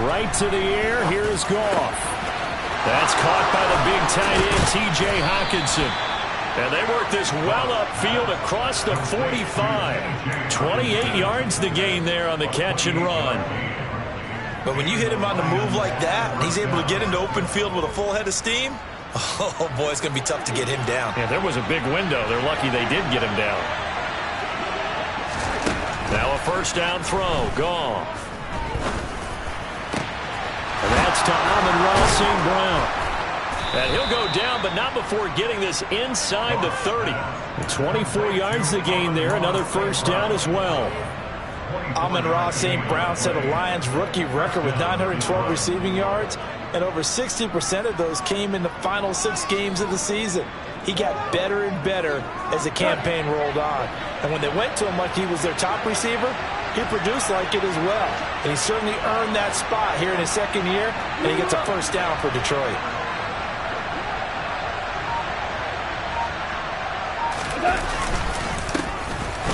Right to the air. Here is Goff. That's caught by the big tight end, T.J. Hockenson. And they work this well upfield across the 45. 28 yards to gain there on the catch and run. But when you hit him on the move like that, and he's able to get into open field with a full head of steam, oh, boy, it's going to be tough to get him down. Yeah, there was a big window. They're lucky they did get him down. Now a first down throw. Goff. And that's to Amon-Ra St. Brown. And he'll go down, but not before getting this inside the 30. 24 yards to gain there. Another first down as well. Amon-Ra St. Brown set a Lions rookie record with 912 receiving yards, and over 60% of those came in the final 6 games of the season. He got better and better as the campaign rolled on. And when they went to him like he was their top receiver, he produced like it as well. And he certainly earned that spot here in his second year, and he gets a first down for Detroit.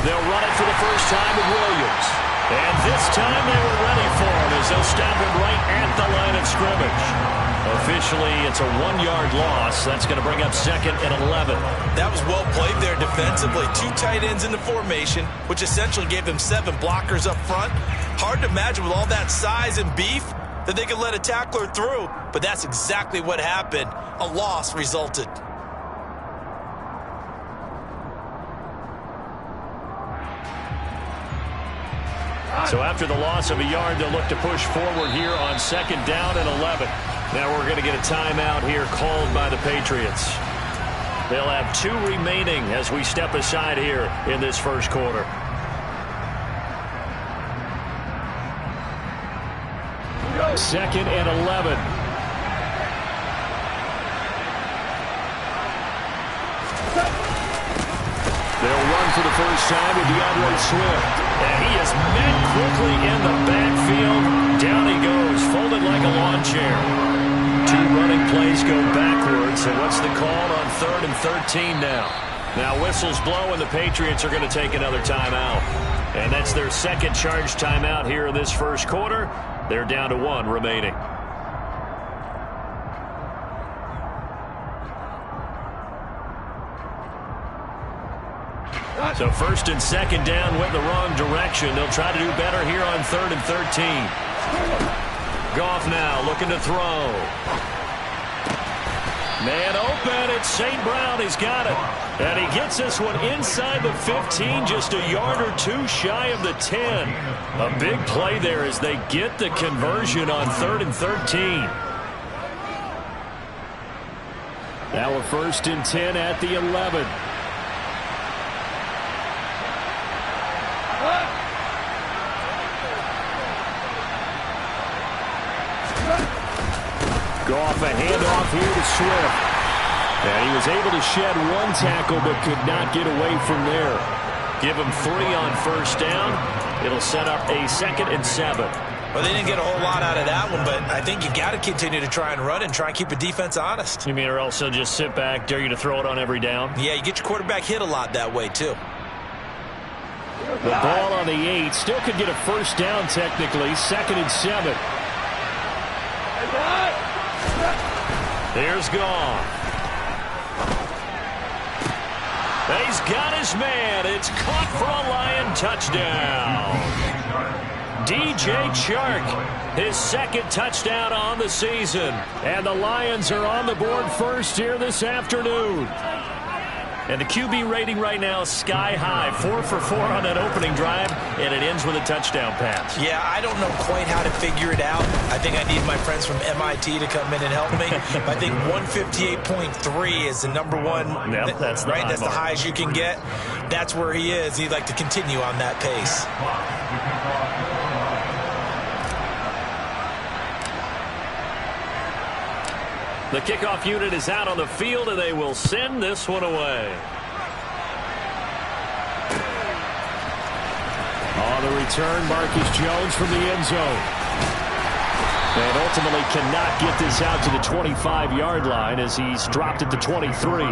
They'll run it for the first time with Williams. And this time they were ready for him as they'll stop him right at the line of scrimmage. Officially, it's a 1-yard loss. That's going to bring up 2nd and 11. That was well played there defensively. 2 tight ends in the formation, which essentially gave them 7 blockers up front. Hard to imagine with all that size and beef that they could let a tackler through, but that's exactly what happened. A loss resulted. So after the loss of a yard, they'll look to push forward here on 2nd down and 11. Now we're going to get a timeout here called by the Patriots. They'll have 2 remaining as we step aside here in this first quarter. Second and 11. They'll run for the first time with DeAndre Swift. And he is met quickly in the backfield. Down he goes, folded like a lawn chair. 2 running plays go backwards. So what's the call on 3rd and 13 now? Now whistles blow and the Patriots are going to take another timeout. And that's their 2nd charge timeout here in this first quarter. They're down to 1 remaining. So 1st and 2nd down went the wrong direction. They'll try to do better here on 3rd and 13. Goff now looking to throw. Man open. It's St. Brown. He's got it. And he gets this one inside the 15, just a yard or 2 shy of the 10. A big play there as they get the conversion on 3rd and 13. Now a 1st and 10 at the 11. Goff, a handoff here to Swift. And he was able to shed 1 tackle but could not get away from there. Give him 3 on first down. It'll set up a 2nd and 7. Well, they didn't get a whole lot out of that one, but I think you got to continue to try and run and try and keep the defense honest. You mean or else they'll just sit back, dare you to throw it on every down? Yeah, you get your quarterback hit a lot that way, too. The ball on the 8. Still could get a first down technically. 2nd and 7. Here's Goff. He's got his man. It's caught for a Lion touchdown. DJ Chark, his 2nd touchdown on the season. And the Lions are on the board first here this afternoon. And the QB rating right now is sky high. 4 for 4 on that opening drive, and it ends with a touchdown pass. Yeah, I don't know quite how to figure it out. I think I need my friends from MIT to come in and help me. I think 158.3 is the #1. Yep, that's the right. That's the mark. highest you can get. That's where he is. He'd like to continue on that pace. The kickoff unit is out on the field, and they will send this one away. On the return, Marcus Jones from the end zone. And ultimately cannot get this out to the 25-yard line as he's dropped at the 23.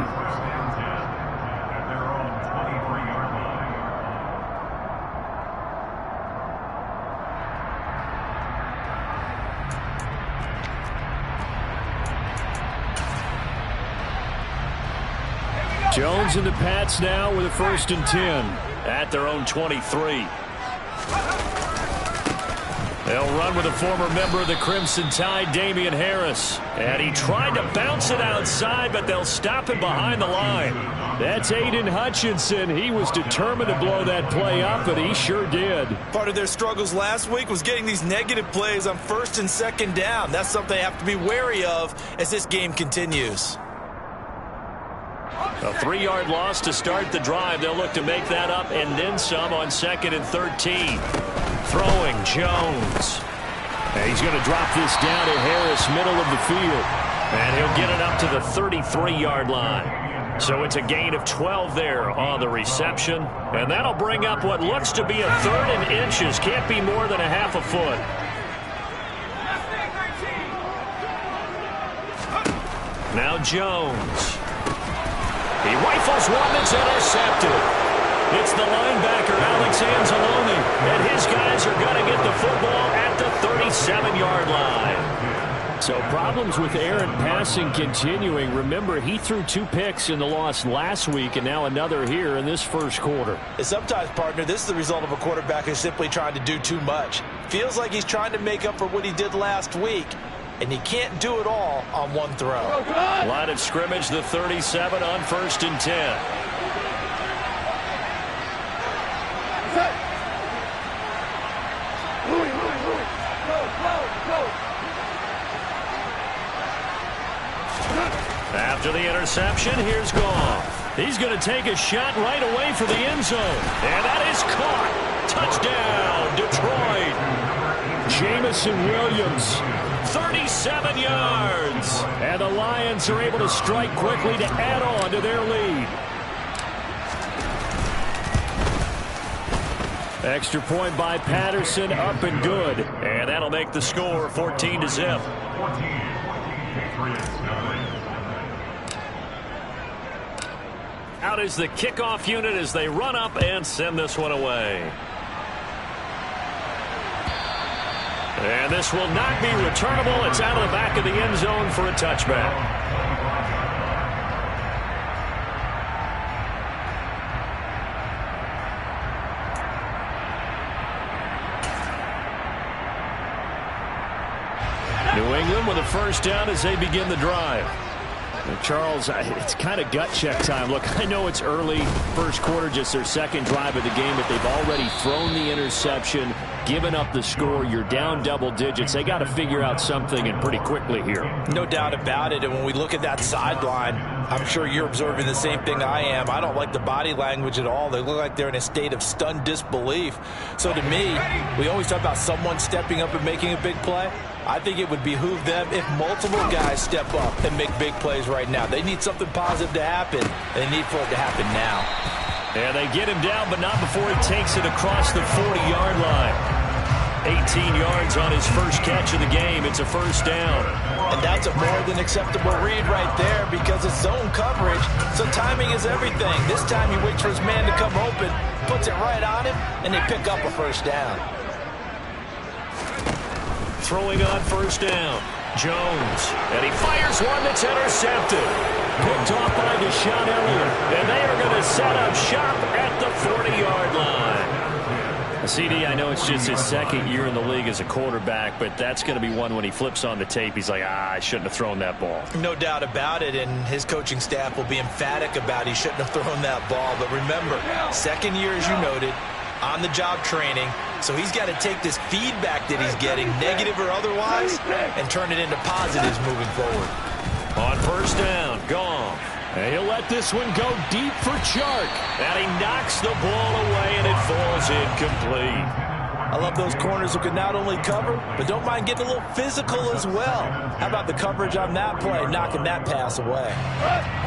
Jones and the Pats now with a 1st and 10 at their own 23. They'll run with a former member of the Crimson Tide, Damian Harris. And he tried to bounce it outside, but they'll stop him behind the line. That's Aiden Hutchinson. He was determined to blow that play up, and he sure did. Part of their struggles last week was getting these negative plays on 1st and 2nd down. That's something they have to be wary of as this game continues. A 3-yard loss to start the drive. They'll look to make that up and then some on 2nd and 13. Throwing Jones. And he's going to drop this down to Harris, middle of the field. And he'll get it up to the 33-yard line. So it's a gain of 12 there on the reception. And that'll bring up what looks to be a 3rd and inches. Can't be more than a half a foot. Now Jones. He rifles one that's intercepted. It's the linebacker, Alex Anzalone, and his guys are going to get the football at the 37-yard line. So problems with errant passing continuing. Remember, he threw 2 picks in the loss last week, and now another here in this 1st quarter. And sometimes, partner, this is the result of a quarterback who's simply trying to do too much. Feels like he's trying to make up for what he did last week, and he can't do it all on one throw. Line of scrimmage, the 37 on 1st and 10. After the interception, here's Goff. He's going to take a shot right away for the end zone. And that is caught. Touchdown, Detroit. Jamison Williams, 37 yards. And the Lions are able to strike quickly to add on to their lead. Extra point by Patterson, up and good. And that'll make the score 14-0. Out is the kickoff unit as they run up and send this one away. And this will not be returnable. It's out of the back of the end zone for a touchback. New England with a 1st down as they begin the drive. Charles, it's kind of gut check time. Look, I know it's early, 1st quarter, just their 2nd drive of the game, but they've already thrown the interception, given up the score. You're down double digits. They got to figure out something, and pretty quickly here. No doubt about it. And when we look at that sideline, I'm sure you're observing the same thing I am. I don't like the body language at all. They look like they're in a state of stunned disbelief. So to me, we always talk about someone stepping up and making a big play. I think it would behoove them if multiple guys step up and make big plays right now. They need something positive to happen, and they need for it to happen now. And they get him down, but not before he takes it across the 40-yard line. 18 yards on his first catch of the game. It's a 1st down. And that's a more than acceptable read right there because it's zone coverage, so timing is everything. This time he waits for his man to come open, puts it right on him, and they pick up a 1st down. Throwing on 1st down, Jones, and he fires one that's intercepted. Picked off by Deshaun Elliott, and they are going to set up shop at the 40-yard line. CD, I know it's just his 2nd year in the league as a quarterback, but that's going to be one when he flips on the tape, he's like, I shouldn't have thrown that ball. No doubt about it, and his coaching staff will be emphatic about he shouldn't have thrown that ball. But remember, 2nd year, as you noted, on-the-job training, so he's got to take this feedback that he's getting, negative or otherwise, and turn it into positives moving forward. On 1st down, Goff. And he'll let this one go deep for Chark. And he knocks the ball away, and it falls incomplete. I love those corners who can not only cover, but don't mind getting a little physical as well. How about the coverage on that play, knocking that pass away?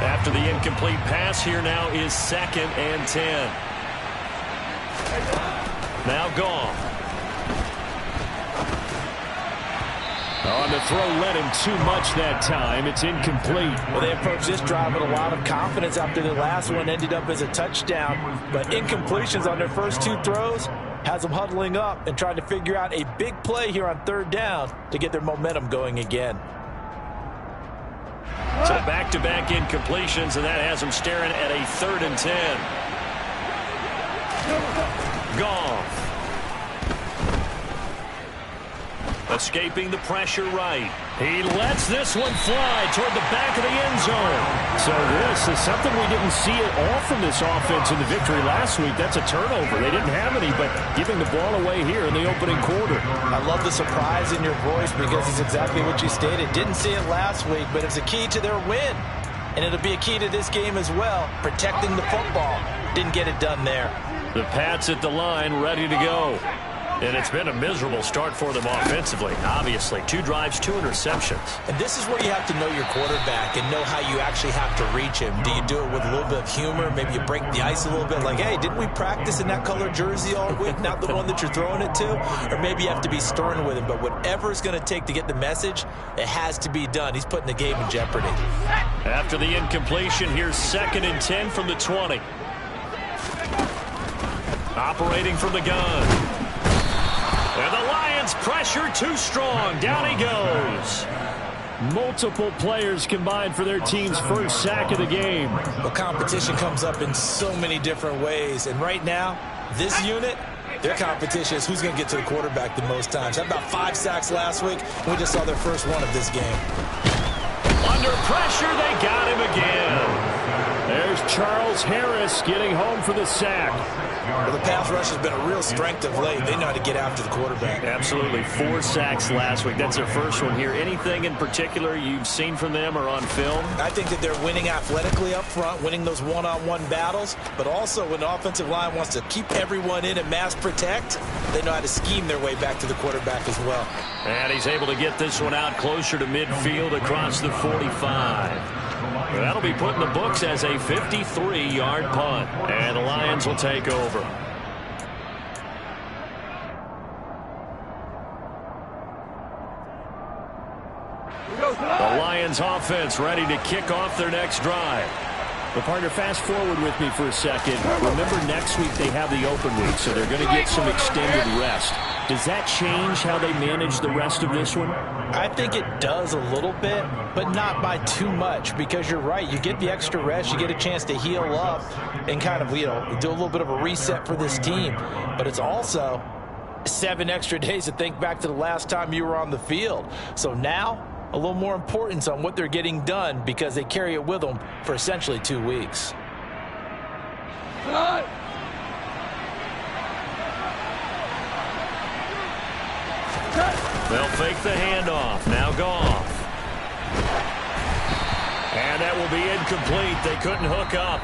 After the incomplete pass, here now is 2nd and 10. Now Goff. On the throw, led him too much that time. It's incomplete. Well, they approached this drive with a lot of confidence after the last one ended up as a touchdown. But incompletions on their first 2 throws has them huddling up and trying to figure out a big play here on 3rd down to get their momentum going again. So back-to-back incompletions, and that has him staring at a 3rd and 10. Goff. Escaping the pressure right. He lets this one fly toward the back of the end zone. So this is something we didn't see at all from this offense in the victory last week. That's a turnover. They didn't have any, but giving the ball away here in the opening quarter. I love the surprise in your voice because it's exactly what you stated. Didn't see it last week, but it's a key to their win. And it'll be a key to this game as well, protecting the football. Didn't get it done there. The Pats at the line, ready to go. And it's been a miserable start for them offensively. Obviously, 2 drives, 2 interceptions. And this is where you have to know your quarterback and know how you actually have to reach him. Do you do it with a little bit of humor? Maybe you break the ice a little bit like, hey, didn't we practice in that color jersey all week? Not the one that you're throwing it to? Or maybe you have to be stern with him. But whatever it's going to take to get the message, it has to be done. He's putting the game in jeopardy. After the incompletion, here's 2nd and 10 from the 20. Operating from the gun. And the Lions pressure too strong. Down he goes. Multiple players combined for their team's first sack of the game. Well, competition comes up in so many different ways. And right now, this unit, their competition is who's going to get to the quarterback the most times. Had about 5 sacks last week. We just saw their first one of this game. Under pressure, they got him again. There's Charles Harris getting home for the sack. Well, the pass rush has been a real strength of late. They know how to get after the quarterback. Absolutely. 4 sacks last week. That's their first one here. Anything in particular you've seen from them or on film? I think that they're winning athletically up front, winning those one-on-one battles, but also when the offensive line wants to keep everyone in and mass protect, they know how to scheme their way back to the quarterback as well. And he's able to get this one out closer to midfield across the 45. That'll be put in the books as a 53-yard punt. And the Lions will take over. The Lions offense ready to kick off their next drive. Well, partner, fast forward with me for a second. Remember, next week they have the open week, so they're going to get some extended rest. Does that change how they manage the rest of this one? I think it does a little bit, but not by too much, because you're right. You get the extra rest. You get a chance to heal up and kind of, do a little bit of a reset for this team. But it's also 7 extra days to think back to the last time you were on the field. So now, a little more importance on what they're getting done because they carry it with them for essentially 2 weeks. They'll fake the handoff. Now Goff. And that will be incomplete. They couldn't hook up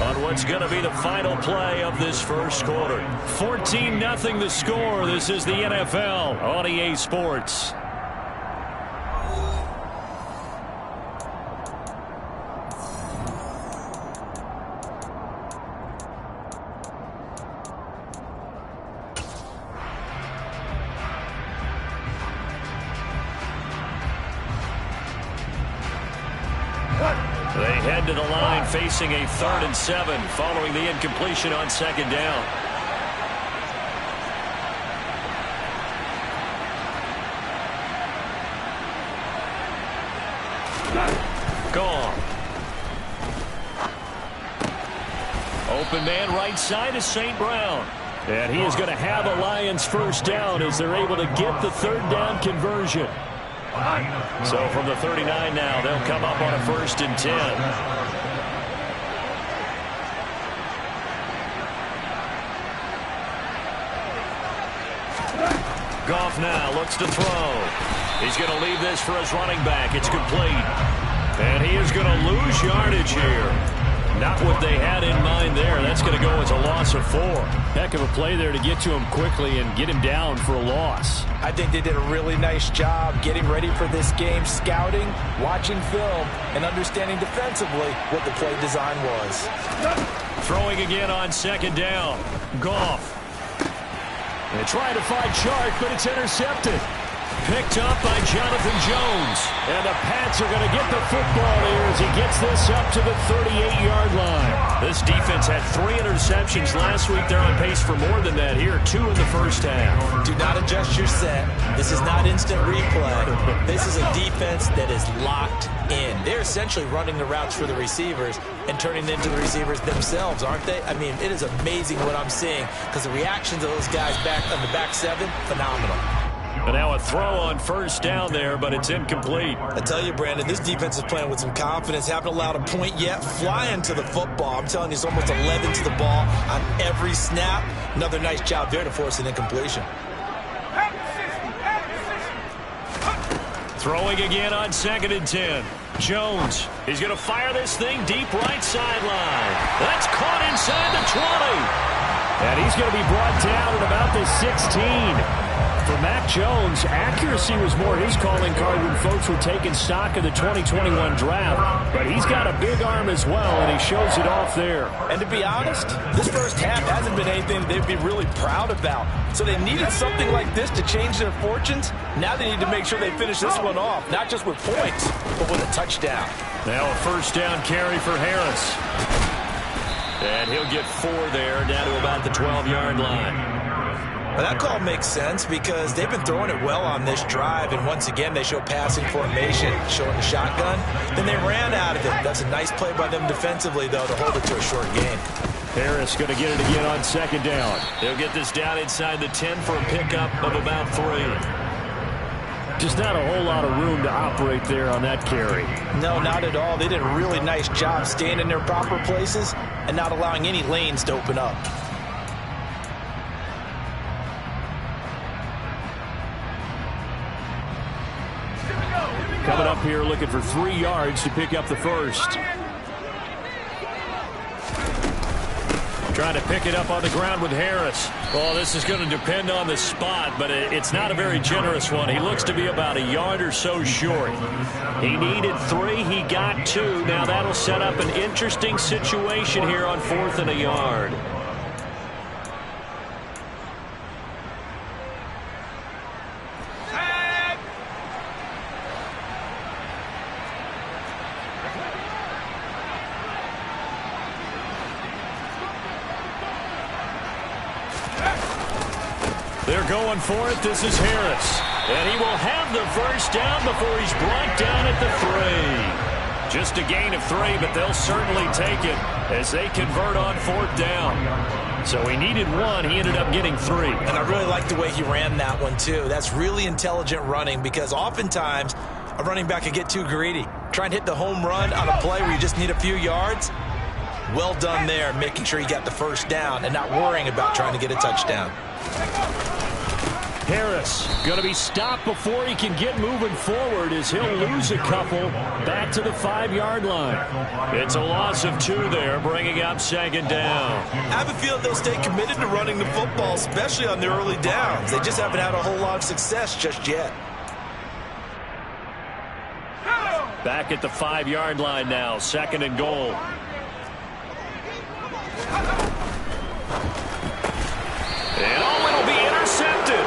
on what's going to be the final play of this first quarter. 14-0 the score. This is the NFL on EA Sports. They head to the line facing a 3rd and 7 following the incompletion on 2nd down. Gone. Open man right side is St. Brown. And he is going to have a Lions first down as they're able to get the 3rd down conversion. So from the 39 now, they'll come up on a 1st and 10. Goff now looks to throw. He's going to leave this for his running back. It's complete. And he is going to lose yardage here. Not what they had in mind there. That's going to go as a loss of 4. Heck of a play there to get to him quickly and get him down for a loss. I think they did a really nice job getting ready for this game, scouting, watching film, and understanding defensively what the play design was. Throwing again on 2nd down. Goff. They try to find Chark, but it's intercepted. picked up by Jonathan Jones. And the Pats are going to get the football here as he gets this up to the 38-yard line. This defense had 3 interceptions last week. They're on pace for more than that here. 2 in the first half. Do not adjust your set. This is not instant replay. This is a defense that is locked in. They're essentially running the routes for the receivers and turning them into the receivers themselves, aren't they? I mean, it is amazing what I'm seeing because the reactions of those guys back on the back 7, phenomenal. And now a throw on first down there, but it's incomplete. I tell you, Brandon, this defense is playing with some confidence. Haven't allowed a point yet. Flying to the football. I'm telling you, it's almost 11 to the ball on every snap. Another nice job there to force an incompletion. Throwing again on 2nd and 10. Jones, he's going to fire this thing deep right sideline. That's caught inside the 20. And he's going to be brought down at about the 16. For Mac Jones, accuracy was more his calling card when folks were taking stock of the 2021 draft. But he's got a big arm as well, and he shows it off there. And to be honest, this first half hasn't been anything that they'd be really proud about. So they needed something like this to change their fortunes. Now they need to make sure they finish this one off, not just with points, but with a touchdown. Now a first down carry for Harris. And he'll get 4 there, down to about the 12-yard line. Well, that call makes sense because they've been throwing it well on this drive, and once again they show passing formation, showing the shotgun. Then they ran out of it. That's a nice play by them defensively, though, to hold it to a short gain. Harris going to get it again on 2nd down. They'll get this down inside the 10 for a pickup of about 3. Just not a whole lot of room to operate there on that carry. No, not at all. They did a really nice job staying in their proper places and not allowing any lanes to open up. Coming up here looking for 3 yards to pick up the first. Trying to pick it up on the ground with Harris. Well, this is going to depend on the spot, but it's not a very generous one. He looks to be about a yard or so short. He needed 3. He got 2. Now that'll set up an interesting situation here on 4th and a yard. They're going for it. This is Harris. And he will have the first down before he's brought down at the 3. Just a gain of 3, but they'll certainly take it as they convert on 4th down. So he needed 1. He ended up getting 3. And I really like the way he ran that one, too. That's really intelligent running because oftentimes a running back can get too greedy. Try and hit the home run on a play where you just need a few yards. Well done there, making sure he got the first down and not worrying about trying to get a touchdown. Harris going to be stopped before he can get moving forward as he'll lose a couple back to the 5-yard line. It's a loss of 2 there, bringing up 2nd down. I have a feeling they'll stay committed to running the football, especially on the early downs. They just haven't had a whole lot of success just yet. Back at the 5-yard line now, 2nd and goal. And it'll be intercepted.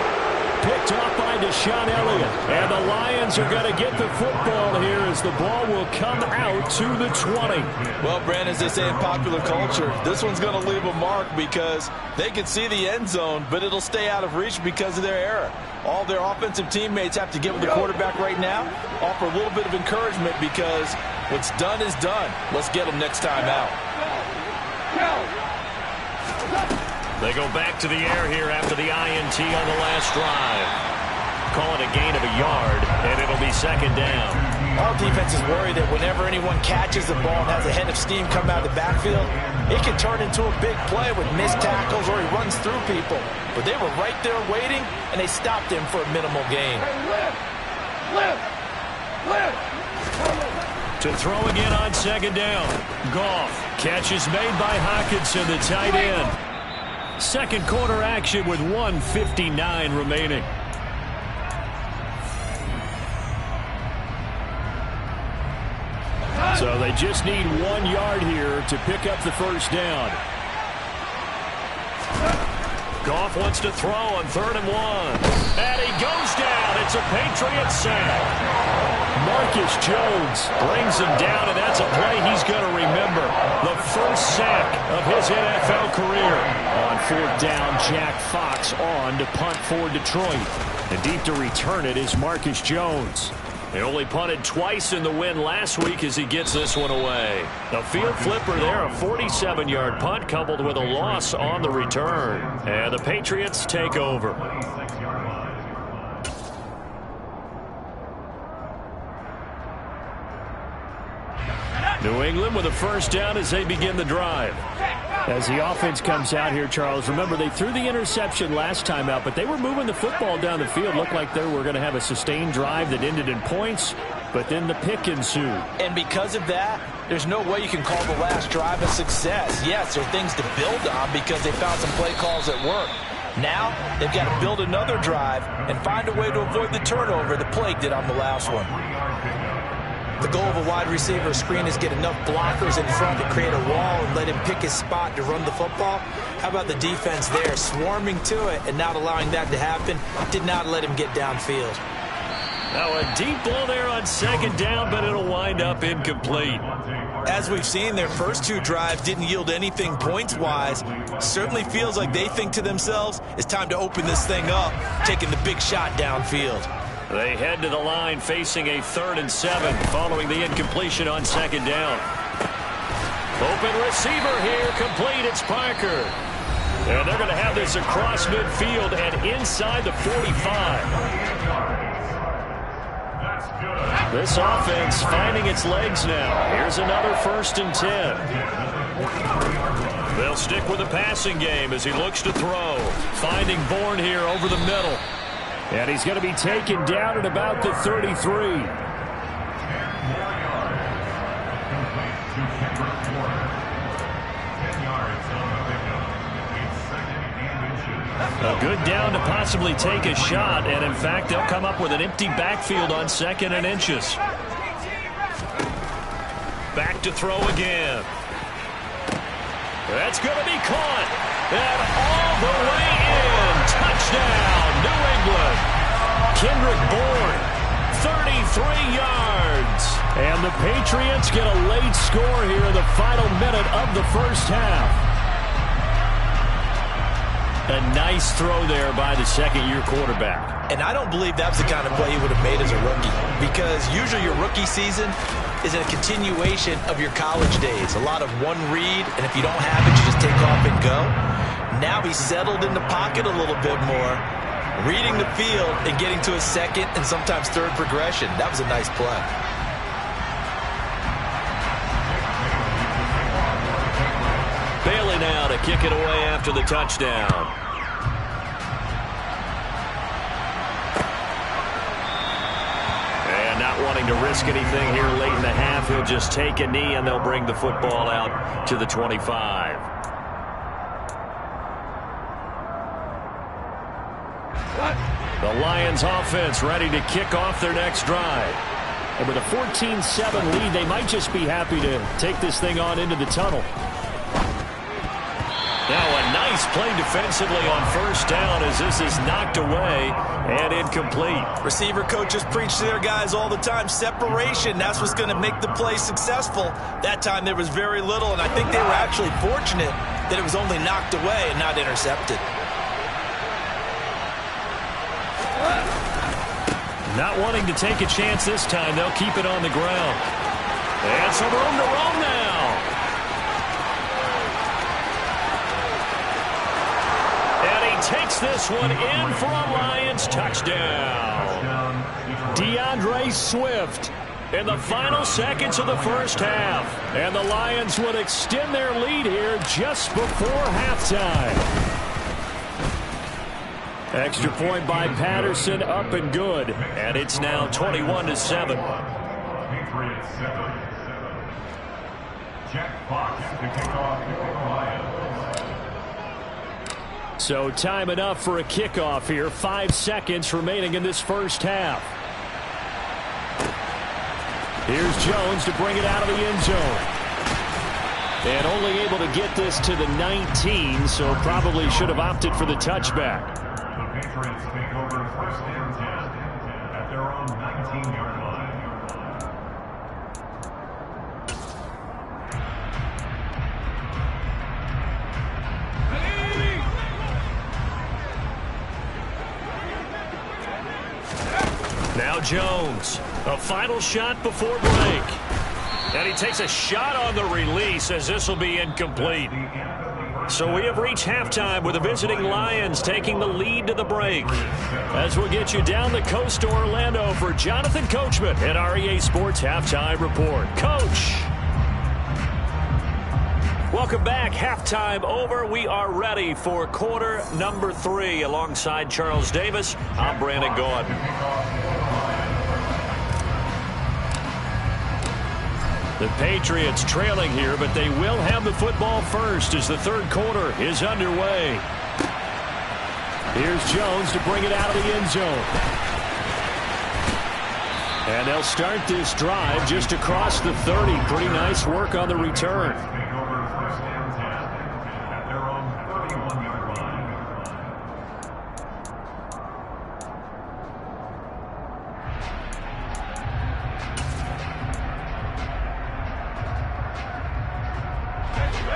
Picked off by Deshaun Elliott. And the Lions are going to get the football here as the ball will come out to the 20. Well, Brandon, as they say in popular culture, this one's going to leave a mark because they can see the end zone, but it'll stay out of reach because of their error. All their offensive teammates have to get with the quarterback right now, offer a little bit of encouragement because what's done is done. Let's get them next time out. They go back to the air here after the INT on the last drive. Call it a gain of a yard, and it'll be 2nd down. Our defense is worried that whenever anyone catches the ball and has a head of steam come out of the backfield, it can turn into a big play with missed tackles or he runs through people. But they were right there waiting, and they stopped him for a minimal gain. To throw again on 2nd down. Goff. Catch is made by Hockenson, the tight end. Second quarter action with 1:59 remaining. So they just need 1 yard here to pick up the first down. Goff wants to throw on 3rd and 1. And he goes down at It's a Patriots sack. Marcus Jones brings him down, and that's a play he's going to remember. The first sack of his NFL career. On fourth down, Jack Fox on to punt for Detroit. And deep to return it is Marcus Jones. He only punted twice in the win last week as he gets this one away. The field flipper there, a 47-yard punt coupled with a loss on the return. And the Patriots take over. New England with a first down as they begin the drive. As the offense comes out here, Charles, remember they threw the interception last time out, but they were moving the football down the field. Looked like they were going to have a sustained drive that ended in points, but then the pick ensued. And because of that, there's no way you can call the last drive a success. Yes, there are things to build on because they found some play calls that work. Now they've got to build another drive and find a way to avoid the turnover the Plague did on the last one. The goal of a wide receiver screen is get enough blockers in front to create a wall and let him pick his spot to run the football. How about the defense there, swarming to it and not allowing that to happen? Did not let him get downfield. Now a deep ball there on second down, but it'll wind up incomplete. As we've seen, their first two drives didn't yield anything points-wise. Certainly feels like they think to themselves, it's time to open this thing up, taking the big shot downfield. They head to the line facing a 3rd and 7 following the incompletion on second down. Open receiver here, complete, it's Parker. And they're going to have this across midfield and inside the 45. This offense finding its legs now. Here's another 1st and 10. They'll stick with the passing game as he looks to throw. Finding Bourne here over the middle. And he's going to be taken down at about the 33. A good down to possibly take a shot, and in fact, they'll come up with an empty backfield on 2nd and inches. Back to throw again. That's going to be caught. And all the way in. Touchdown, New England. Kendrick Bourne, 33 yards. And the Patriots get a late score here in the final minute of the first half. A nice throw there by the second-year quarterback. And I don't believe that's the kind of play he would have made as a rookie, because usually your rookie season is a continuation of your college days. A lot of one read, and if you don't have it, you just take off and go. Now he's settled in the pocket a little bit more, reading the field and getting to a second and sometimes third progression. That was a nice play. Bailey now to kick it away after the touchdown. And not wanting to risk anything here late in the half, he'll just take a knee and they'll bring the football out to the 25. The Lions offense ready to kick off their next drive. And with a 14-7 lead, they might just be happy to take this thing on into the tunnel. Now a nice play defensively on first down as this is knocked away and incomplete. Receiver coaches preach to their guys all the time. Separation, that's what's going to make the play successful. That time there was very little, and I think they were actually fortunate that it was only knocked away and not intercepted. Not wanting to take a chance this time, they'll keep it on the ground. And some room to roam now. And he takes this one in for a Lions touchdown. DeAndre Swift in the final seconds of the first half. And the Lions would extend their lead here just before halftime. Extra point by Patterson, up and good. And it's now 21-7. So time enough for a kickoff here. 5 seconds remaining in this first half. Here's Jones to bring it out of the end zone. And only able to get this to the 19, so probably should have opted for the touchback. at their own 19-yard line. Now Jones, a final shot before break. And he takes a shot on the release as this will be incomplete. So we have reached halftime with the visiting Lions taking the lead to the break. As we'll get you down the coast to Orlando for Jonathan Coachman at our EA Sports Halftime Report. Coach! Welcome back. Halftime over. We are ready for quarter number 3. Alongside Charles Davis, I'm Brandon Gaudin. The Patriots trailing here, but they will have the football first as the third quarter is underway. Here's Jones to bring it out of the end zone. And they'll start this drive just across the 30. Pretty nice work on the return.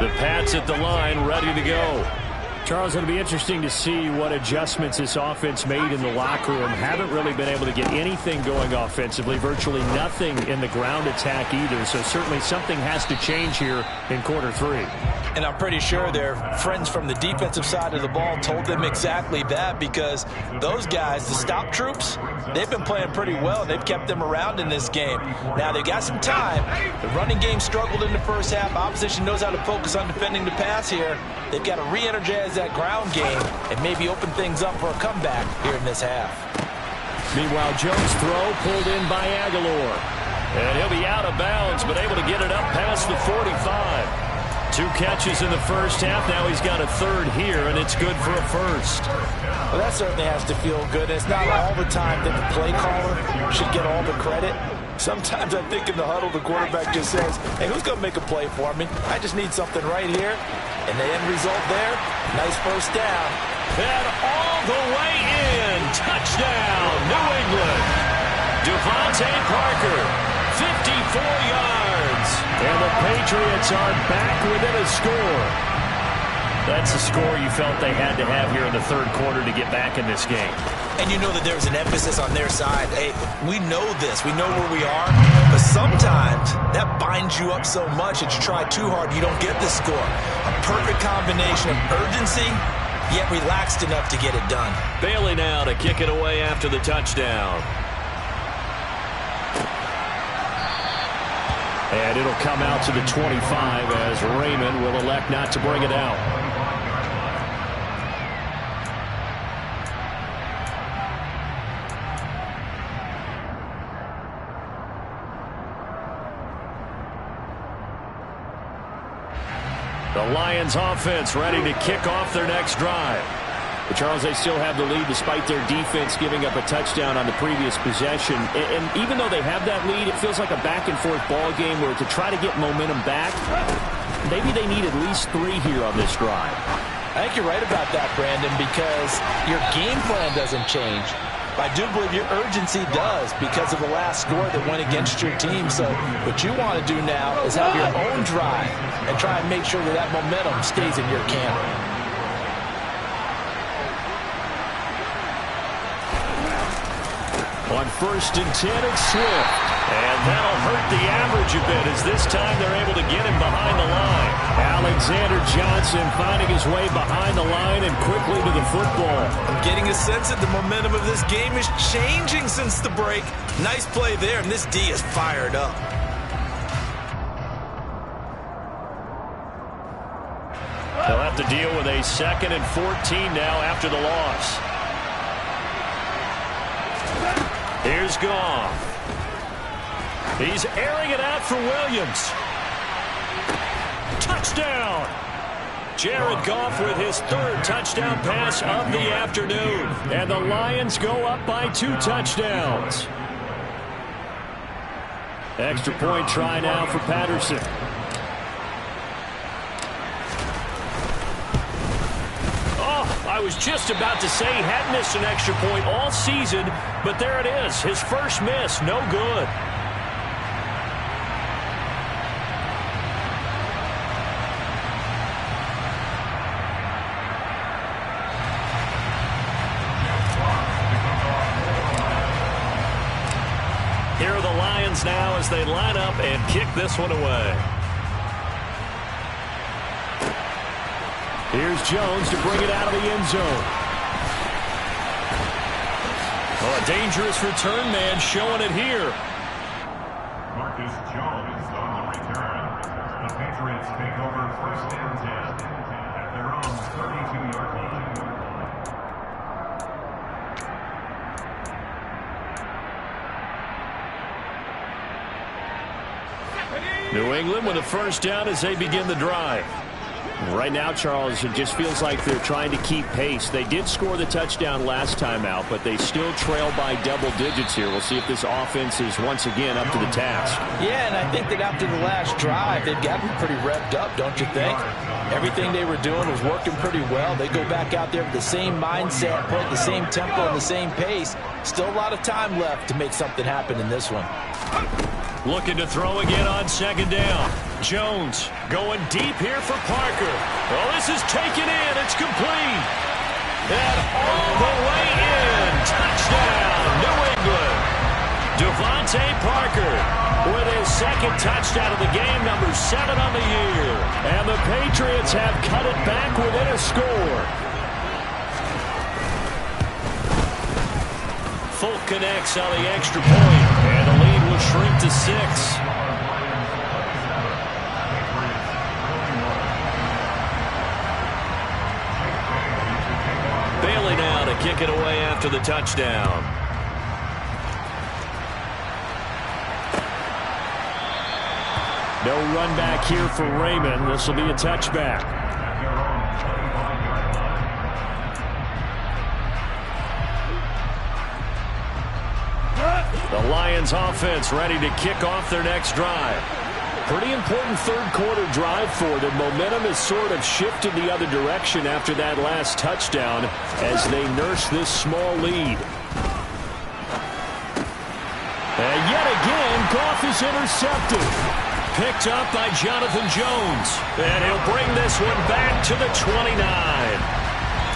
The Pats at the line, ready to go. Charles, it'll be interesting to see what adjustments this offense made in the locker room. Haven't really been able to get anything going offensively, virtually nothing in the ground attack either. So certainly something has to change here in quarter 3. And I'm pretty sure their friends from the defensive side of the ball told them exactly that, because those guys, the stop troops, they've been playing pretty well. They've kept them around in this game. Now, they've got some time. The running game struggled in the first half. Opposition knows how to focus on defending the pass here. They've got to re-energize that ground game and maybe open things up for a comeback here in this half. Meanwhile, Jones' throw pulled in by Aguilar. And he'll be out of bounds, but able to get it up past the 45. 2 catches in the first half. Now he's got a third here, and it's good for a first. Well, that certainly has to feel good. It's not all the time that the play caller should get all the credit. Sometimes I think in the huddle, the quarterback just says, hey, who's going to make a play for me? I just need something right here. And the end result there, nice first down. And all the way in. Touchdown, New England. Devontae Parker, 54 yards. And the Patriots are back within a score. That's the score you felt they had to have here in the third quarter to get back in this game. And you know that there's an emphasis on their side. Hey, we know this. We know where we are. But sometimes that binds you up so much that you try too hard, you don't get the score. A perfect combination of urgency, yet relaxed enough to get it done. Bailey now to kick it away after the touchdown. And it'll come out to the 25 as Raymond will elect not to bring it out. The Lions offense ready to kick off their next drive. But Charles, they still have the lead despite their defense giving up a touchdown on the previous possession. And even though they have that lead, it feels like a back-and-forth ball game where to try to get momentum back, maybe they need at least 3 here on this drive. I think you're right about that, Brandon, because your game plan doesn't change. I do believe your urgency does because of the last score that went against your team. So what you want to do now is have your own drive and try and make sure that that momentum stays in your camp. On 1st and 10, it's Swift. And that'll hurt the average a bit as this time they're able to get him behind the line. Alexander Johnson finding his way behind the line and quickly to the football. I'm getting a sense that the momentum of this game is changing since the break. Nice play there, and this D is fired up. They'll have to deal with a 2nd and 14 now after the loss. Here's Goff. He's airing it out for Williams. Touchdown! Jared Goff with his 3rd touchdown pass of the afternoon. And the Lions go up by 2 touchdowns. Extra point try now for Patterson. Oh, I was just about to say he hadn't missed an extra point all season, but there it is. His first miss, no good. Here are the Lions now as they line up and kick this one away. Here's Jones to bring it out of the end zone. Oh, a dangerous return man showing it here. Marcus Jones on the return. The Patriots take over 1st and 10 at their own 32-yard line. New England with a first down as they begin the drive. Right now, Charles, it just feels like they're trying to keep pace. They did score the touchdown last time out, but they still trail by double digits here. We'll see if this offense is once again up to the task. Yeah, and I think that after the last drive, they've gotten pretty revved up, don't you think? Everything they were doing was working pretty well. They go back out there with the same mindset, put the same tempo and the same pace. Still a lot of time left to make something happen in this one. Looking to throw again on second down. Jones going deep here for Parker. Oh, this is taken in. It's complete. And all the way in. Touchdown, New England. Devontae Parker with his second touchdown of the game, number 7 on the year. And the Patriots have cut it back within a score. Folk connects on the extra point, and the lead will shrink to 6. Bailey now to kick it away after the touchdown. No run back here for Raymond. This will be a touchback. The Lions offense ready to kick off their next drive. Pretty important third quarter drive for them. Momentum has sort of shifted the other direction after that last touchdown as they nurse this small lead. And yet again, Goff is intercepted. Picked up by Jonathan Jones. And he'll bring this one back to the 29.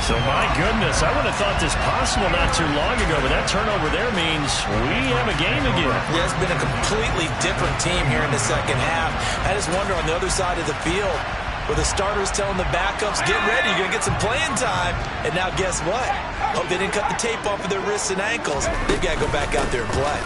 So, my goodness, I would have thought this possible not too long ago, but that turnover there means we have a game again. Yeah, it's been a completely different team here in the second half. I just wonder on the other side of the field, where the starters telling the backups, get ready, you're going to get some playing time. And now guess what? Hope they didn't cut the tape off of their wrists and ankles. They've got to go back out there and play.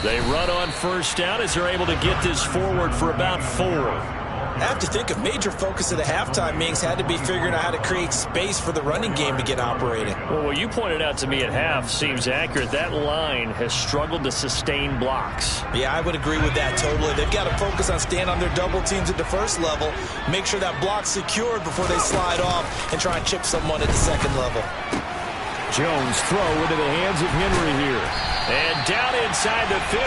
They run on first down as they're able to get this forward for about 4. I have to think a major focus of the halftime meetings had to be figuring out how to create space for the running game to get operating. Well, what you pointed out to me at half seems accurate. That line has struggled to sustain blocks. Yeah, I would agree with that totally. They've got to focus on staying on their double teams at the first level, make sure that block's secured before they slide off and try and chip someone at the second level. Jones throw into the hands of Henry here. And down inside the 15,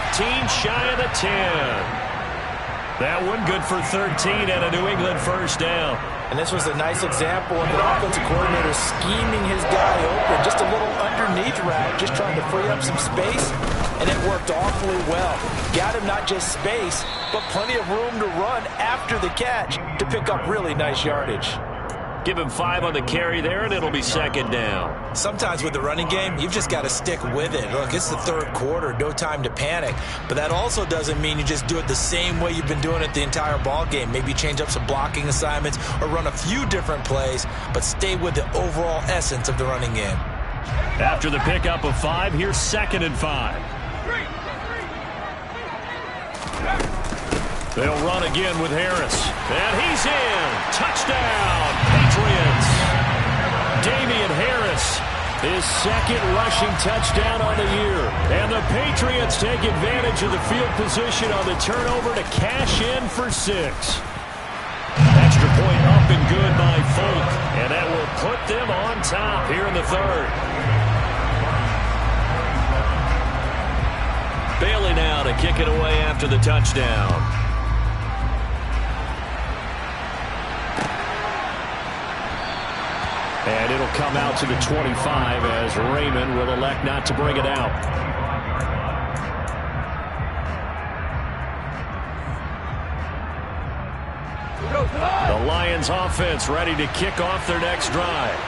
shy of the 10. That one good for 13 and a New England first down. And this was a nice example of an offensive coordinator scheming his guy open. Just a little underneath route, just trying to free up some space, and it worked awfully well. Got him not just space, but plenty of room to run after the catch to pick up really nice yardage. Give him 5 on the carry there, and it'll be second down. Sometimes with the running game, you've just got to stick with it. Look, it's the third quarter, no time to panic. But that also doesn't mean you just do it the same way you've been doing it the entire ball game. Maybe change up some blocking assignments or run a few different plays, but stay with the overall essence of the running game. After the pickup of 5, here's second and 5. They'll run again with Harris. And he's in. Touchdown, Patriots. Damian Harris, his second rushing touchdown on the year. And the Patriots take advantage of the field position on the turnover to cash in for 6. Extra point up and good by Folk. And that will put them on top here in the third. Bailey now to kick it away after the touchdown. And it'll come out to the 25 as Raymond will elect not to bring it out. The Lions offense ready to kick off their next drive.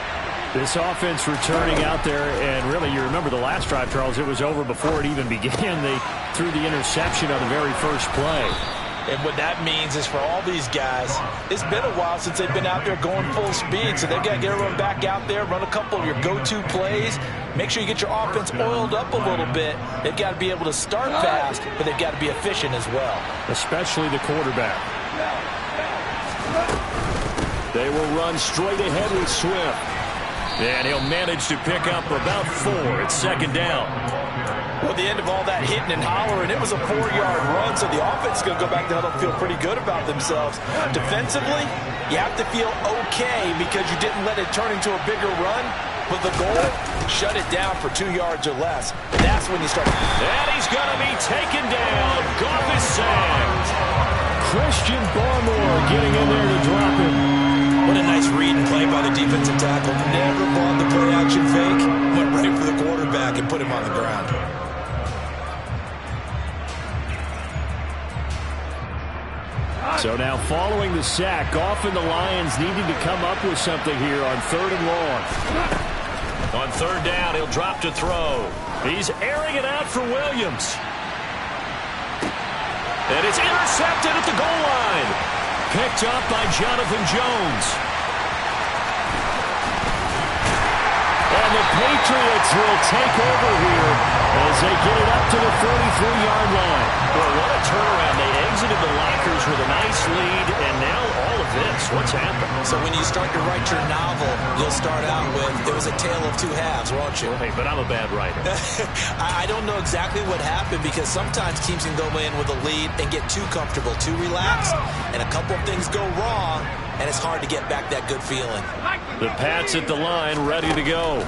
This offense returning out there, and really, you remember the last drive, Charles, it was over before it even began. They threw the interception on the very first play. And what that means is for all these guys, it's been a while since they've been out there going full speed, so they've got to get everyone back out there, run a couple of your go-to plays, make sure you get your offense oiled up a little bit. They've got to be able to start fast, but they've got to be efficient as well. Especially the quarterback. They will run straight ahead with Swift. And he'll manage to pick up about 4. It's second down. Well, at the end of all that hitting and hollering, it was a 4-yard run, so the offense is going to go back to huddle and feel pretty good about themselves. Defensively, you have to feel okay because you didn't let it turn into a bigger run, but the goal, shut it down for 2 yards or less. That's when you start. And he's going to be taken down. Goff is sacked. Christian Barmore getting in there to drop him. What a nice read and play by the defensive tackle. Never bought the play-action fake. Went right for the quarterback and put him on the ground. So now following the sack, Goff and the Lions needing to come up with something here on 3rd and long. On 3rd down, he'll drop to throw. He's airing it out for Williams. And it's intercepted at the goal line. Picked up by Jonathan Jones. And the Patriots will take over here as they get it up to the 43-yard line. Well, what a turnaround. They exited the lockers with a nice lead, and now all of this. What's happened? So when you start to write your novel, you'll start out with, it was a tale of 2 halves, won't you? Well, hey, but I'm a bad writer. I don't know exactly what happened because sometimes teams can go in with a lead and get too comfortable, too relaxed, and a couple of things go wrong, and it's hard to get back that good feeling. The Pats at the line, ready to go.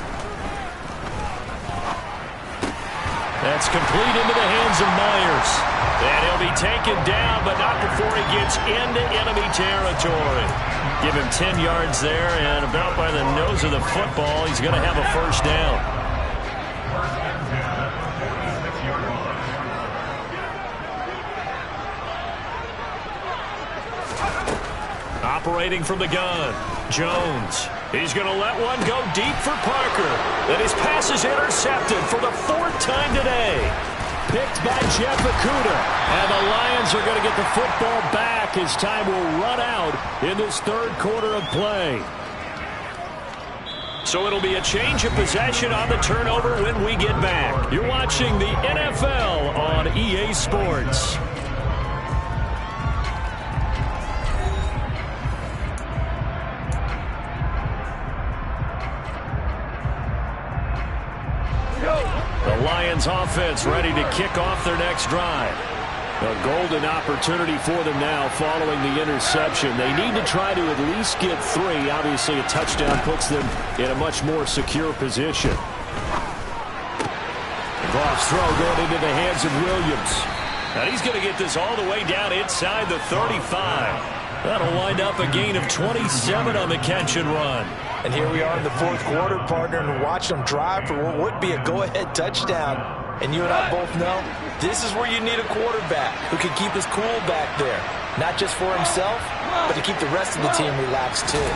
That's complete into the hands of Myers. And he'll be taken down, but not before he gets into enemy territory. Give him 10 yards there, and about by the nose of the football, he's going to have a first down. Operating from the gun, Jones. He's going to let one go deep for Parker. Then his pass is intercepted for the 4th time today. Picked by Jeff Okudah. And the Lions are going to get the football back as time will run out in this 3rd quarter of play. So it'll be a change of possession on the turnover when we get back. You're watching the NFL on EA Sports. The Lions offense ready to kick off their next drive. A golden opportunity for them now following the interception. They need to try to at least get 3. Obviously, a touchdown puts them in a much more secure position. Goff's throw going into the hands of Williams. And he's going to get this all the way down inside the 35. That'll wind up a gain of 27 on the catch and run. And here we are in the 4th quarter, partner, and watch them drive for what would be a go-ahead touchdown. And you and I both know this is where you need a quarterback who can keep his cool back there. Not just for himself, but to keep the rest of the team relaxed too.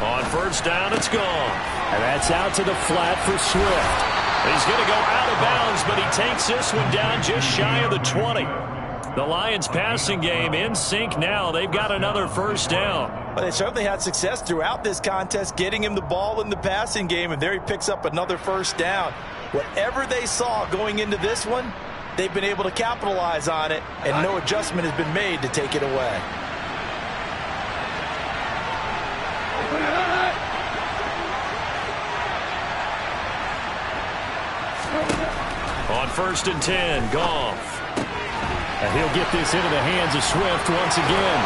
On 1st down, it's gone. And that's out to the flat for Swift. He's going to go out of bounds, but he takes this one down just shy of the 20. The Lions passing game in sync now. They've got another first down. But they certainly had success throughout this contest, getting him the ball in the passing game, and there he picks up another first down. Whatever they saw going into this one, they've been able to capitalize on it, and no adjustment has been made to take it away. On 1st and 10, Goff. And he'll get this into the hands of Swift once again.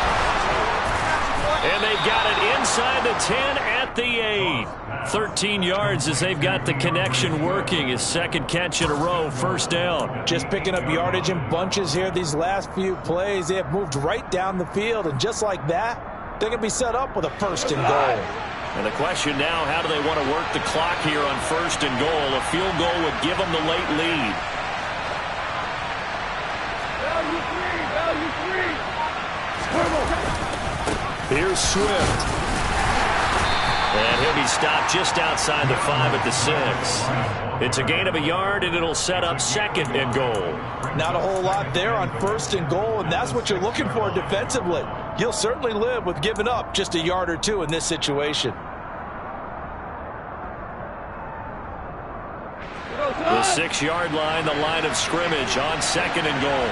And they've got it inside the 10 at the 8. 13 yards as they've got the connection working. His 2nd catch in a row, first down. Just picking up yardage in bunches here these last few plays. They have moved right down the field, and just like that, they're going to be set up with a 1st and goal. And the question now, how do they want to work the clock here on 1st and goal? A field goal would give them the late lead. Here's Swift. And he'll be stopped just outside the 5 at the 6. It's a gain of a yard, and it'll set up 2nd and goal. Not a whole lot there on 1st and goal, and that's what you're looking for defensively. You'll certainly live with giving up just a yard or two in this situation. The 6-yard line, the line of scrimmage on 2nd and goal.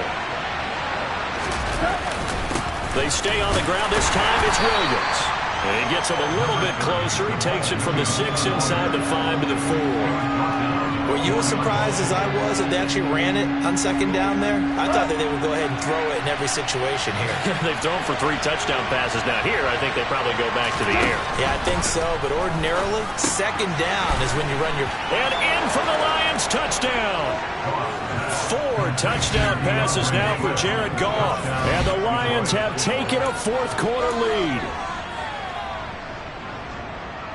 They stay on the ground. This time it's Williams. And he gets him a little bit closer. He takes it from the 6 inside the 5 to the 4. Were you as surprised as I was that they actually ran it on 2nd down there? I thought that they would go ahead and throw it in every situation here. They've thrown for 3 touchdown passes now. Here, I think they probably go back to the air. Yeah, I think so. But ordinarily, 2nd down is when you run your... And in for the Lions, touchdown. 4 touchdown passes now for Jared Goff. And the Lions have taken a 4th quarter lead.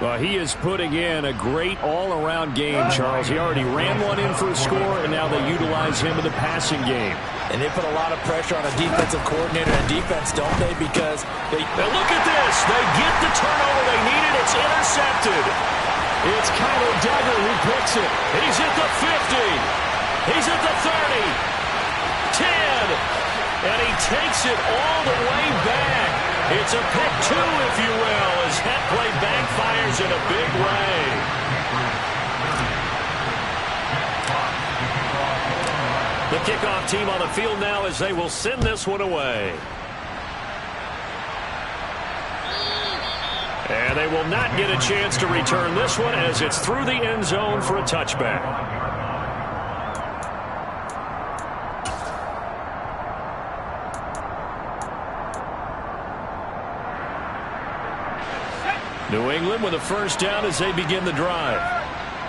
Well, he is putting in a great all-around game, Charles. He already ran one in for a score, and now they utilize him in the passing game. And they put a lot of pressure on a defensive coordinator and defense, don't they? Because they... Now look at this. They get the turnover they needed. It's intercepted. It's Kyler Duggar who picks it. He's at the 50. He's at the 30. 10. And he takes it all the way back. It's a pick 2, if you will, as that play backfires in a big way. The kickoff team on the field now as they will send this one away. And they will not get a chance to return this one as it's through the end zone for a touchback. New England with a 1st down as they begin the drive.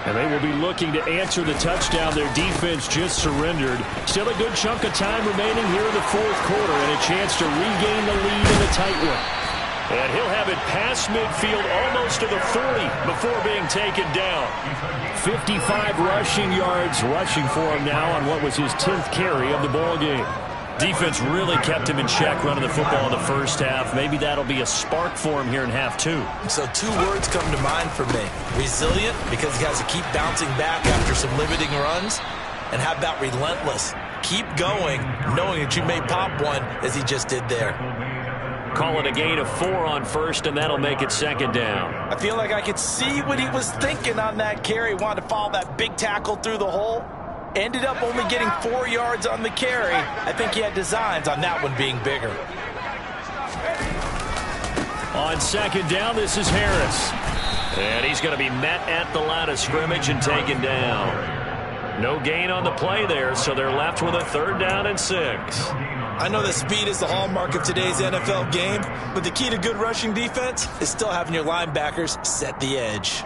And they will be looking to answer the touchdown their defense just surrendered. Still a good chunk of time remaining here in the 4th quarter and a chance to regain the lead in a tight one. And he'll have it past midfield almost to the 40 before being taken down. 55 rushing yards rushing for him now on what was his 10th carry of the ball game. Defense really kept him in check running the football in the 1st half. Maybe that'll be a spark for him here in half 2. So 2 words come to mind for me. Resilient, because he has to keep bouncing back after some limiting runs. And how about relentless? Keep going, knowing that you may pop one as he just did there. Call it a gain of 4 on 1st, and that'll make it 2nd down. I feel like I could see what he was thinking on that carry. Wanted to follow that big tackle through the hole. Ended up only getting 4 yards on the carry. I think he had designs on that one being bigger. On 2nd down, this is Harris. And he's going to be met at the line of scrimmage and taken down. No gain on the play there, so they're left with a 3rd down and 6. I know that speed is the hallmark of today's NFL game, but the key to good rushing defense is still having your linebackers set the edge.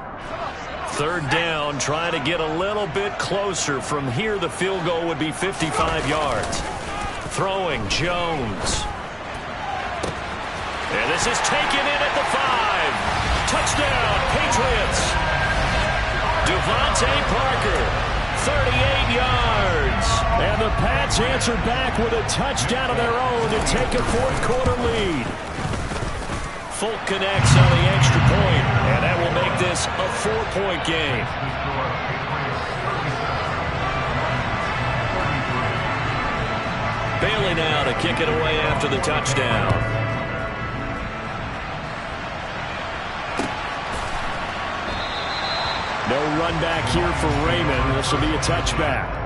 3rd down, trying to get a little bit closer. From here, the field goal would be 55 yards. Throwing, Jones. And this is taken in at the 5. Touchdown, Patriots. Devontae Parker, 38 yards. And the Pats answered back with a touchdown of their own to take a 4th quarter lead. Folk connects on the extra point, and that will make this a 4-point game. Bailey now to kick it away after the touchdown. No run back here for Raymond. This will be a touchback.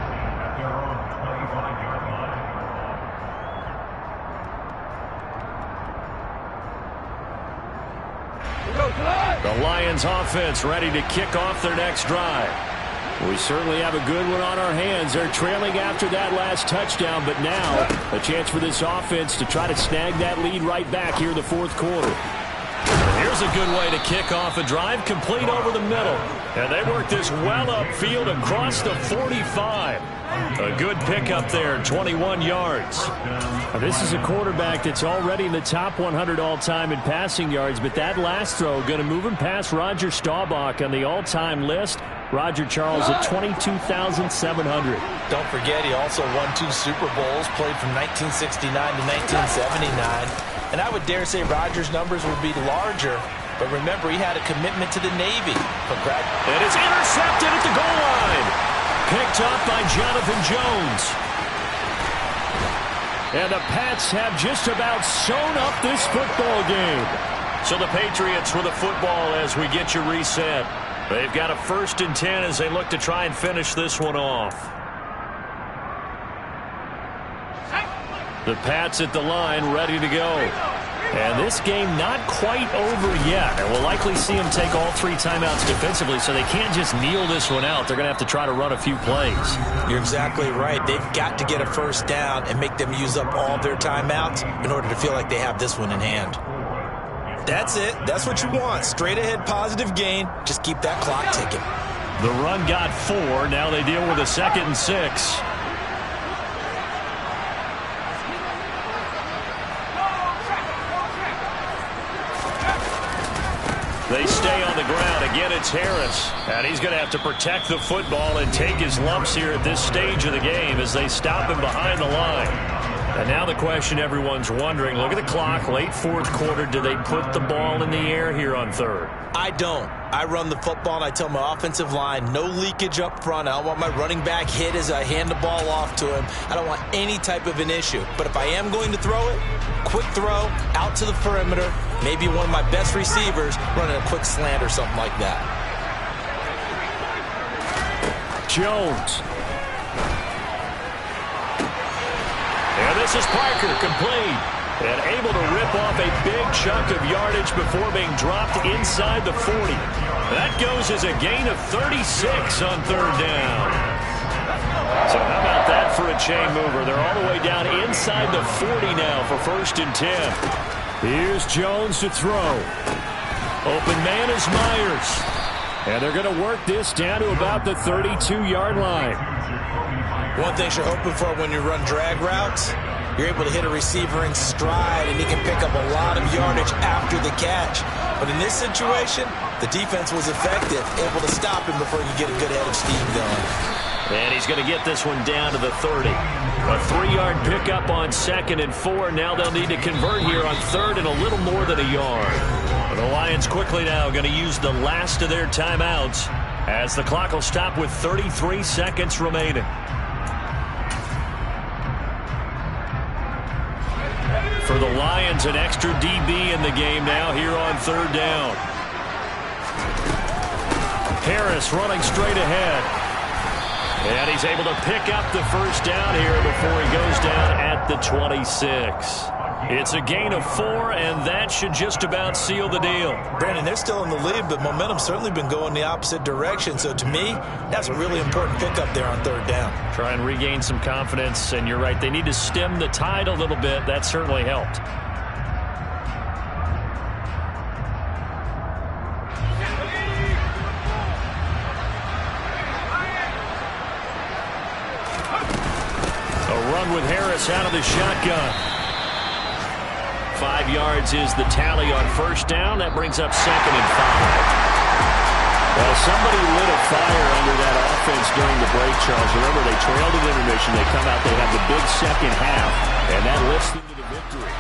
The Lions offense ready to kick off their next drive. We certainly have a good one on our hands. They're trailing after that last touchdown, but now a chance for this offense to try to snag that lead right back here in the 4th quarter. Here's a good way to kick off a drive, complete over the middle. And they work this well upfield across the 45. A good pickup there, 21 yards. This is a quarterback that's already in the top 100 all-time in passing yards, but that last throw going to move him past Roger Staubach on the all-time list. Roger Charles at 22,700. Don't forget, he also won 2 Super Bowls, played from 1969 to 1979. And I would dare say Roger's numbers would be larger, but remember, he had a commitment to the Navy. And it's intercepted at the goal line. Picked up by Jonathan Jones. And the Pats have just about sewn up this football game. So the Patriots with a football as we get you reset. They've got a 1st and 10 as they look to try and finish this one off. The Pats at the line, ready to go. And this game not quite over yet. And we'll likely see them take all 3 timeouts defensively, so they can't just kneel this one out. They're going to have to try to run a few plays. You're exactly right. They've got to get a 1st down and make them use up all their timeouts in order to feel like they have this one in hand. That's it. That's what you want. Straight ahead positive gain. Just keep that clock ticking. The run got 4. Now they deal with a 2nd and 6. They stay on the ground. Again, it's Harris. And he's going to have to protect the football and take his lumps here at this stage of the game as they stop him behind the line. And now the question everyone's wondering, look at the clock, late 4th quarter. Do they put the ball in the air here on 3rd? I don't. I run the football and I tell my offensive line, no leakage up front. I don't want my running back hit as I hand the ball off to him. I don't want any type of an issue. But if I am going to throw it, quick throw, out to the perimeter, maybe one of my best receivers running a quick slant or something like that. Jones. And this is Parker, complete. And able to rip off a big chunk of yardage before being dropped inside the 40. That goes as a gain of 36 on 3rd down. So how about that for a chain mover? They're all the way down inside the 40 now for 1st and 10. Here's Jones to throw. Open man is Myers. And they're going to work this down to about the 32-yard line. One thing you're hoping for when you run drag routes, you're able to hit a receiver in stride, and he can pick up a lot of yardage after the catch. But in this situation, the defense was effective, able to stop him before he could get a good head of steam going. And he's going to get this one down to the 30. A 3-yard pickup on 2nd and 4. Now they'll need to convert here on 3rd and a little more than a yard. The Lions quickly now going to use the last of their timeouts as the clock will stop with 33 seconds remaining. For the Lions, an extra DB in the game now here on 3rd down. Harris running straight ahead. And he's able to pick up the 1st down here before he goes down at the 26. It's a gain of 4, and that should just about seal the deal. Brandon, they're still in the lead, but momentum's certainly been going the opposite direction. So to me, that's a really important pickup there on 3rd down. Try and regain some confidence, and you're right. They need to stem the tide a little bit. That certainly helped. A run with Harris out of the shotgun. 5 yards is the tally on 1st down. That brings up 2nd and 5. Well, somebody lit a fire under that offense during the break, Charles. Remember, they trailed at intermission. They come out, they have the big second half, and that lifts them to the victory.